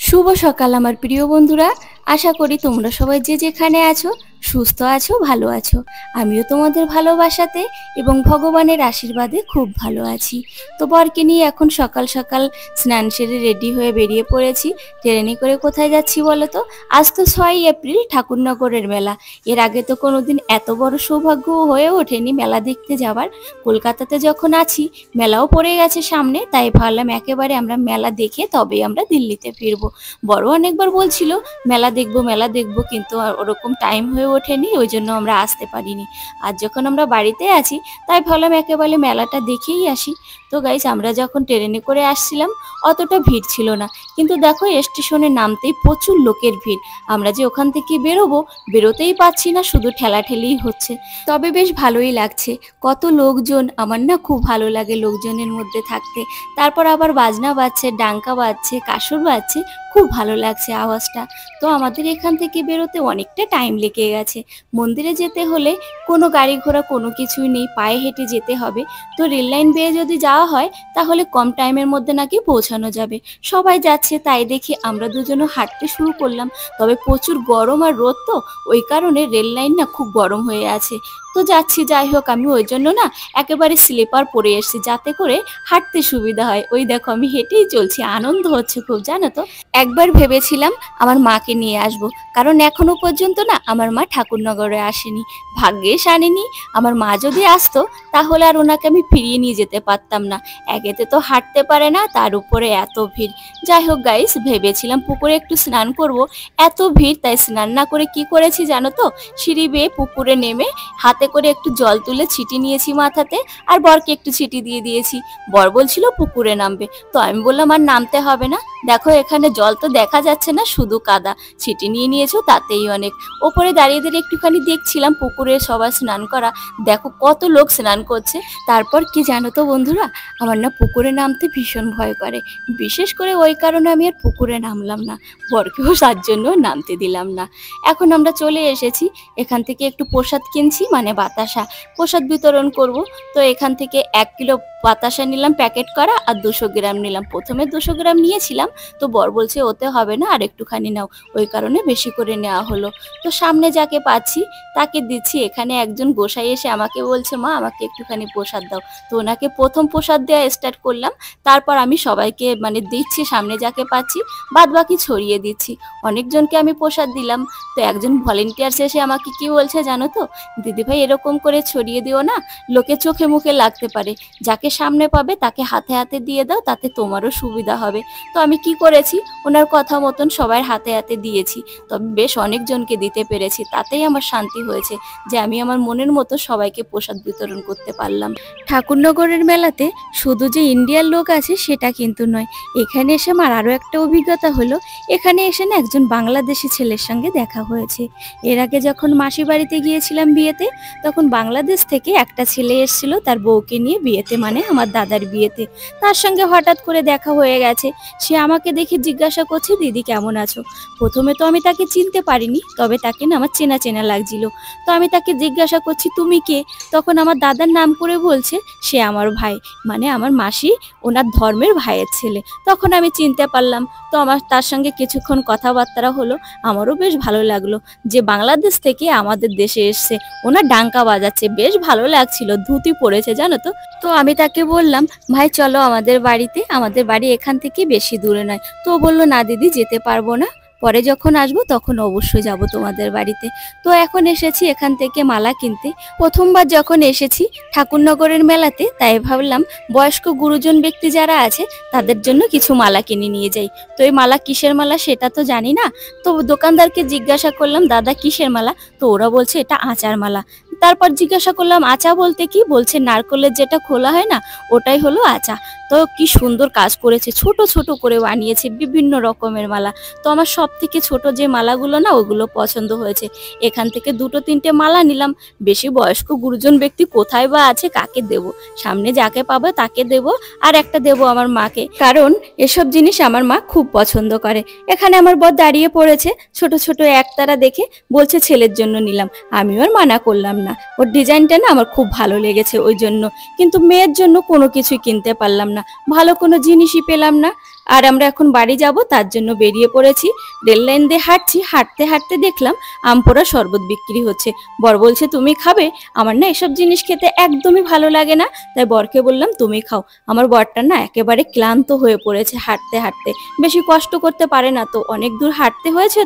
শুভ সকাল আমার প্রিয় বন্ধুরা। আশা করি তোমরা সবাই যে যেখানে আছো সুস্থ আছো, ভালো আছো। আমিও তোমাদের ভালোবাসাতে এবং ভগবানের আশীর্বাদে খুব ভালো আছি। তো বরকে নিয়ে এখন সকাল সকাল স্নান সেরে রেডি হয়ে বেরিয়ে পড়েছি। ট্রেনে করে কোথায় যাচ্ছি বলো তো? আজ তো 6ই এপ্রিল, ঠাকুরনগরের মেলা। এর আগে তো কোনোদিন এত বড় সৌভাগ্য হয়ে ওঠেনি মেলা দেখতে যাবার। কলকাতাতে যখন আছি মেলাও পড়ে গেছে সামনে, তাই ভাবলাম একেবারে আমরা মেলা দেখে তবেই আমরা দিল্লিতে ফিরবো। বড় অনেকবার বলছিল মেলা দেখবো মেলা দেখবো, কিন্তু আর ওরকম টাইম হয়ে ওঠেনি, ওই জন্য আমরা আসতে পারিনি। আর যখন আমরা বাড়িতে আছি তাই ভাবলাম একেবারে মেলাটা দেখেই আসি। তো গাইস, আমরা যখন ট্রেনে করে আসছিলাম অতটা ভিড় ছিল না, কিন্তু দেখো স্টেশনে নামতেই প্রচুর লোকের ভিড়। আমরা যে ওখান থেকে বেরোবো বেরোতেই পাচ্ছি না, শুধু ঠেলাঠেলিই হচ্ছে। তবে বেশ ভালোই লাগছে, কত লোকজন, আমার না খুব ভালো লাগে লোকজনের মধ্যে থাকতে। তারপর আবার বাজনা বাজছে, ডাঙ্কা বাজছে, কাসর বাজছে, খুব ভালো লাগছে আওয়াজটা। তো আমাদের এখান থেকে বেরোতে অনেকটা টাইম লেগে গেছে। মন্দিরে যেতে হলে কোনো গাড়ি ঘোড়া কোনো কিছুই নেই, পায়ে হেঁটে যেতে হবে। তো রেল লাইন বেয়ে যদি যাওয়া হয় তাহলে কম টাইমের মধ্যে নাকি পৌঁছানো যাবে। সবাই যাচ্ছে তাই দেখি আমরা দুজনও হাঁটতে শুরু করলাম। তবে প্রচুর গরম আর রোদ, তো ওই কারণে রেল লাইন না খুব গরম হয়ে আছে। তো যাচ্ছি, যাই হোক, আমি ওই জন্য না একেবারে স্লিপার পরে এসেছি যাতে করে হাঁটতে সুবিধা হয়। ওই দেখো আমি হেঁটেই চলছি, আনন্দ হচ্ছে খুব, জানো তো। একবার ভেবেছিলাম আমার মাকে নিয়ে আসব, কারণ এখনো পর্যন্ত না আমার মা ঠাকুরনগরে আসেনি, ভাগ্যেশ আনেনি। আমার মা যদি আসতো তাহলে আর ওনাকে আমি ফিরিয়ে নিয়ে যেতে পারতাম না। একেতে তো হাঁটতে পারে না, তার উপরে এত ভিড়। যাই হোক গাইস, ভেবেছিলাম পুকুরে একটু স্নান করব, এত ভিড় তাই স্নান না করে কি করেছি জানো তো? সিঁড়ি বেয়ে পুকুরে নেমে হাতে করে একটু জল তুলে ছিটি নিয়েছি মাথাতে, আর বরকে একটু ছিটি দিয়ে দিয়েছি। বর বলছিল পুকুরে নামবে, তো আমি বললাম আর নামতে হবে না, দেখো এখানে জল তো দেখা যাচ্ছে না, শুধু কাদা। ছিটি নিয়ে নিয়েছো তাতেই অনেক। ওপরে দাঁড়িয়ে দাঁড়িয়ে একটুখানি দেখছিলাম পুকুরে সবাই স্নান করা, দেখো কত লোক স্নান করছে। তারপর কি জানো তো বন্ধুরা, আমার না পুকুরে নামতে ভীষণ ভয় করে, বিশেষ করে ওই কারণে আমি আর পুকুরে নামলাম না, বরকেও তার জন্য নামতে দিলাম না। এখন আমরা চলে এসেছি, এখান থেকে একটু প্রসাদ কিনছি, মানে বাতাসা, প্রসাদ বিতরণ করব। তো এখান থেকে 1 কিলো বাতাসা নিলাম প্যাকেট করা, আর 200 গ্রাম নিলাম। প্রথমে 200 গ্রাম নিয়েছিলাম, তো বর বলছে ওতে হবে না, আর একটুখানি নাও, ওই কারণে বেশি করে নেওয়া হলো। তো সামনে যাকে পাচ্ছি তাকে দিচ্ছি। এখানে একজন গোসাই এসে আমাকে বলছে মা আমাকে একটুখানি প্রসাদ দাও। তো ওনাকে প্রথম প্রসাদ দেওয়া স্টার্ট করলাম, তারপর আমি সবাইকে মানে দিচ্ছি, সামনে যাকে পাচ্ছি, বাদ বাকি ছড়িয়ে দিচ্ছি। অনেকজনকে আমি প্রসাদ দিলাম। তো একজন ভলেন্টিয়ার্স এসে আমাকে কি বলছে জানো তো? দিদিভাই এরকম করে ছড়িয়ে দিও না, লোকে চোখে মুখে লাগতে পারে, যাকে সামনে পাবে তাকে হাতে হাতে দিয়ে দাও, তাতে তোমারও সুবিধা হবে। তো আমি কি করেছি, ওনার কথা মতন সবার হাতে হাতে দিয়েছি। তবে বেশ অনেকজনকে দিতে পেরেছি, তাতেই আমার শান্তি হয়েছে যে আমি আমার মনের মতো সবাইকে প্রসাদ বিতরণ করতে পারলাম। ঠাকুরনগরের মেলাতে শুধু যে ইন্ডিয়ার লোক আছে সেটা কিন্তু নয়, এখানে এসে আমার আরও একটা অভিজ্ঞতা হলো। এখানে এসে না একজন বাংলাদেশি ছেলের সঙ্গে দেখা হয়েছে। এর আগে যখন মাসি বাড়িতে গিয়েছিলাম বিয়েতে, তখন বাংলাদেশ থেকে একটা ছেলে এসেছিল তার বউকে নিয়ে বিয়েতে, মানে আমার দাদার বিয়েতে। তার সঙ্গে হঠাৎ করে দেখা হয়ে গেছে। সে আমাকে দেখে জিজ্ঞাসা করছে দিদি কেমন আছো। প্রথমে তো আমি তাকে চিনতে পারিনি, তবে তাকে না আমার চেনা চেনা লাগছিল। তো আমি তাকে জিজ্ঞাসা করছি তুমি কে? তখন আমার দাদার নাম করে বলছে সে আমার ভাই, মানে আমার মাসি ওনার ধর্মের ভাইয়ের ছেলে। তখন আমি চিনতে পারলাম। তো আমার তার সঙ্গে কিছুক্ষণ কথাবার্তা হলো, আমারও বেশ ভালো লাগলো যে বাংলাদেশ থেকে আমাদের দেশে এসছে। ওনার ডাঙ্কা বাজাচ্ছে, বেশ ভালো লাগছিল, ধুতি পরেছে জানো তো। তো আমি তাকে বললাম ভাই চলো আমাদের বাড়িতে, আমাদের বাড়ি এখান থেকে বেশি দূরে নয়। তো বললো না দিদি যেতে পারবো না, পরে যখন আসবো তখন অবশ্যই যাব তোমাদের বাড়িতে। তো এখন এসেছি এখান থেকে মালা কিনতে। প্রথমবার যখন এসেছি ঠাকুরনগরের মেলাতে, তাই ভাবলাম বয়স্ক গুরুজন ব্যক্তি যারা আছে তাদের জন্য কিছু মালা কিনে নিয়ে যাই। তো এই মালা কিসের মালা সেটা তো জানি না। তো দোকানদারকে জিজ্ঞাসা করলাম দাদা কিসের মালা? তো ওরা বলছে এটা আচার মালা। তারপর জিজ্ঞাসা করলাম আচা বলতে কি? বলছে নারকেলের যেটা খোলা হয় না, ওটাই হলো আচা। তো কি সুন্দর কাজ করেছে, ছোট ছোট করে বানিয়েছে বিভিন্ন রকমের মালা। তো আমার সব থেকে ছোট যে মালাগুলো না ওগুলো পছন্দ হয়েছে। এখান থেকে 2-3টে মালা নিলাম। বেশি বয়স্ক গুরুজন ব্যক্তি কোথায় বা আছে, কাকে দেব? সামনে যাকে পাবো তাকে দেব, আর একটা দেব আমার মাকে, কারণ এসব জিনিস আমার মা খুব পছন্দ করে। এখানে আমার বর দাঁড়িয়ে পড়েছে, ছোট ছোট একতারা দেখে বলছে ছেলের জন্য নিলাম। আমিও আর মানা করলাম না, ওর ডিজাইনটা না আমার খুব ভালো লেগেছে ওই জন্য। কিন্তু মেয়ের জন্য কোনো কিছুই কিনতে পারলাম না, ভালো কোনো জিনিসই পেলাম না। আর আমরা এখন বাড়ি যাব, তার জন্য বেরিয়ে পড়েছি। রেল লাইন দিয়ে হাঁটছি, হাঁটতে হাঁটতে দেখলাম আমপোড়া শরবত বিক্রি হচ্ছে। বর বলছে তুমি খাবে? আমার না এসব জিনিস খেতে একদমই ভালো লাগে না, তাই বরকে বললাম তুমি খাও। আমার বরটা না একেবারে ক্লান্ত হয়ে পড়েছে হাঁটতে হাঁটতে, বেশি কষ্ট করতে পারে না, তো অনেক দূর হাঁটতে হয়েছে,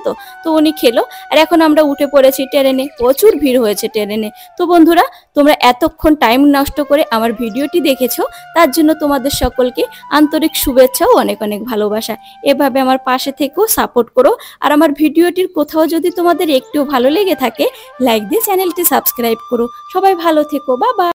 তো উনি খেলো। আর এখন আমরা উঠে পড়েছি ট্রেনে, প্রচুর ভিড় হয়েছে ট্রেনে। তো বন্ধুরা, তোমরা এতক্ষণ টাইম নষ্ট করে আমার ভিডিওটি দেখেছো, তার জন্য তোমাদের সকলকে আন্তরিক শুভেচ্ছা ও অনেক অনেক ভালোবাসা। এভাবে আমার পাশে থেকেও সাপোর্ট করো। আর আমার ভিডিওটির কোথাও যদি তোমাদের একটু ভালো লেগে থাকে, লাইক দিয়ে চ্যানেলটি সাবস্ক্রাইব করো। সবাই ভালো থেকো, বাই বাই।